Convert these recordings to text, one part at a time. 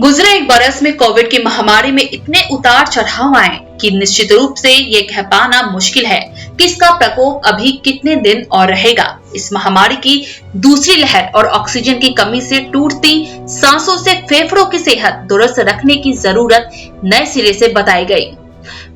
गुजरे एक बरस में कोविड की महामारी में इतने उतार चढ़ाव आए कि निश्चित रूप से ये कह पाना मुश्किल है कि इसका प्रकोप अभी कितने दिन और रहेगा। इस महामारी की दूसरी लहर और ऑक्सीजन की कमी से टूटती सांसों से फेफड़ों की सेहत दुरुस्त रखने की जरूरत नए सिरे से बताई गई।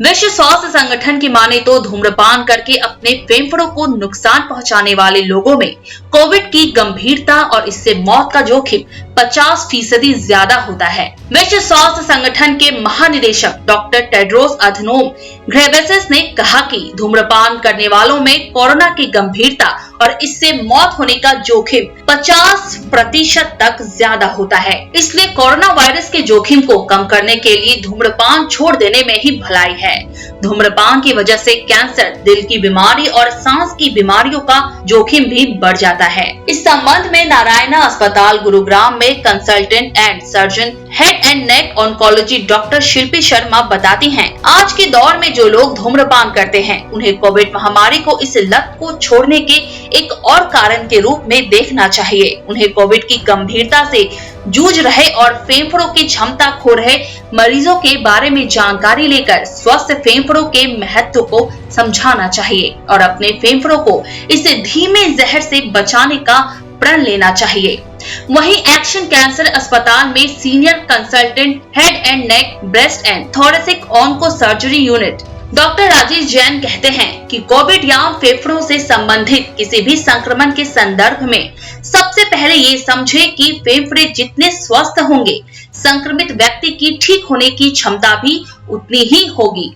विश्व स्वास्थ्य संगठन की माने तो धूम्रपान करके अपने फेफड़ों को नुकसान पहुंचाने वाले लोगों में कोविड की गंभीरता और इससे मौत का जोखिम 50% ज्यादा होता है। विश्व स्वास्थ्य संगठन के महानिदेशक डॉक्टर टेड्रोस अधनोम घेब्रेयेसस ने कहा कि धूम्रपान करने वालों में कोरोना की गंभीरता और इससे मौत होने का जोखिम 50% तक ज्यादा होता है। इसलिए कोरोना वायरस के जोखिम को कम करने के लिए धूम्रपान छोड़ देने में ही भलाई है। धूम्रपान की वजह से कैंसर, दिल की बीमारी और सांस की बीमारियों का जोखिम भी बढ़ जाता है। इस संबंध में नारायणा अस्पताल गुरुग्राम में consultant and surgeon head and neck oncology doctor Shilpi Sharma बताती हैं, आज के दौर में जो लोग धूम्रपान करते हैं उन्हें कोविड महामारी को इस लत को छोड़ने के एक और कारण के रूप में देखना चाहिए। उन्हें कोविड की गंभीरता से जूझ रहे और फेफड़ों की क्षमता खो रहे मरीजों के बारे में जानकारी लेकर स्वस्थ फेफड़ों के महत्व को समझाना चाहिए और अपने फेफड़ों को इस धीमे जहर से बचाने का प्रण लेना चाहिए। वहीं एक्शन कैंसर अस्पताल में senior consultant head and neck, breast and thoracic onco surgery unit doctor Rajesh Jain कहते हैं कि कोविड या फेफड़ों से संबंधित किसी भी संक्रमण के संदर्भ में सबसे पहले ये समझे कि फेफड़े जितने स्वस्थ होंगे, संक्रमित व्यक्ति की ठीक होने की क्षमता भी उतनी ही होगी।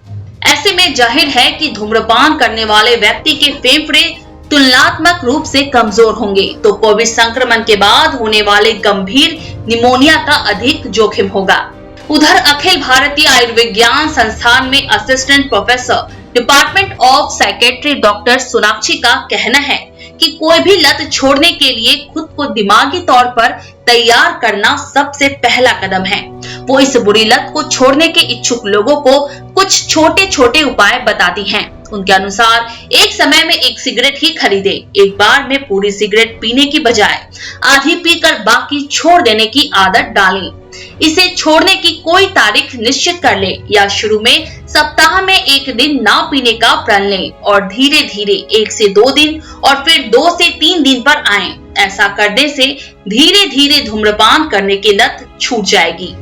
ऐसे में जाहिर है कि धूम्रपान करने वाले व्यक्ति के फेफड़े तुलनात्मक रूप से कमजोर होंगे तो कोविड संक्रमण के बाद होने वाले गंभीर निमोनिया का अधिक जोखिम होगा। उधर अखिल भारतीय आयुर्विज्ञान संस्थान में assistant professor department of psychiatry doctor Sonakshi का कहना है कि कोई भी लत छोड़ने के लिए खुद को दिमागी तौर पर तैयार करना सबसे पहला कदम है। वो इस बुरी लत को छोड़ने के इच्छुक लोगों को कुछ छोटे छोटे उपाय बताती हैं। उनके अनुसार एक समय में एक सिगरेट ही खरीदे, एक बार में पूरी सिगरेट पीने की बजाय आधी पीकर बाकी छोड़ देने की आदत डालें। इसे छोड़ने की कोई तारीख निश्चित कर ले या शुरू में सप्ताह में एक दिन ना पीने का प्रण लें और धीरे धीरे 1 से 2 दिन और फिर 2 से 3 दिन पर आएं। ऐसा करने से धीरे धीरे धूम्रपान करने की लत छूट जाएगी।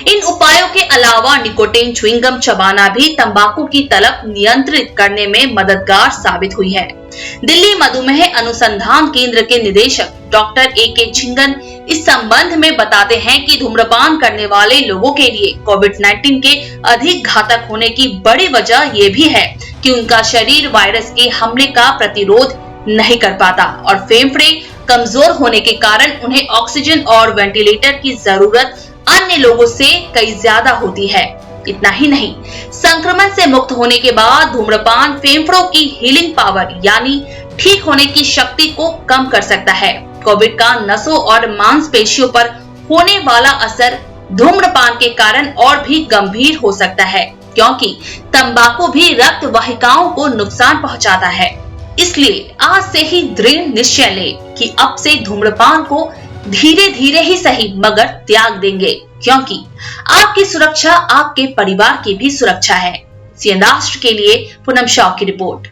इन उपायों के अलावा निकोटीन च्युइंगम चबाना भी तंबाकू की तलब नियंत्रित करने में मददगार साबित हुई है। दिल्ली मधुमेह अनुसंधान केंद्र के निदेशक डॉक्टर ए.के. झिंगन इस संबंध में बताते हैं कि धूम्रपान करने वाले लोगों के लिए कोविड-19 के अधिक घातक होने की बड़ी वजह ये भी है कि उनका शरीर वायरस के हमले का प्रतिरोध नहीं कर पाता और फेफड़े कमजोर होने के कारण उन्हें ऑक्सीजन और वेंटिलेटर की जरूरत अन्य लोगों से कई ज्यादा होती है। इतना ही नहीं, संक्रमण से मुक्त होने के बाद धूम्रपान फेफड़ों की हीलिंग पावर यानी ठीक होने की शक्ति को कम कर सकता है। कोविड का नसों और मांसपेशियों पर होने वाला असर धूम्रपान के कारण और भी गंभीर हो सकता है, क्योंकि तंबाकू भी रक्त वाहिकाओं को नुकसान पहुंचाता है। इसलिए आज से ही दृढ़ निश्चय ले कि अब से धूम्रपान को धीरे धीरे ही सही मगर त्याग देंगे, क्योंकि आपकी सुरक्षा आपके परिवार की भी सुरक्षा है। सीएन राष्ट्र के लिए पूनम शाह की रिपोर्ट।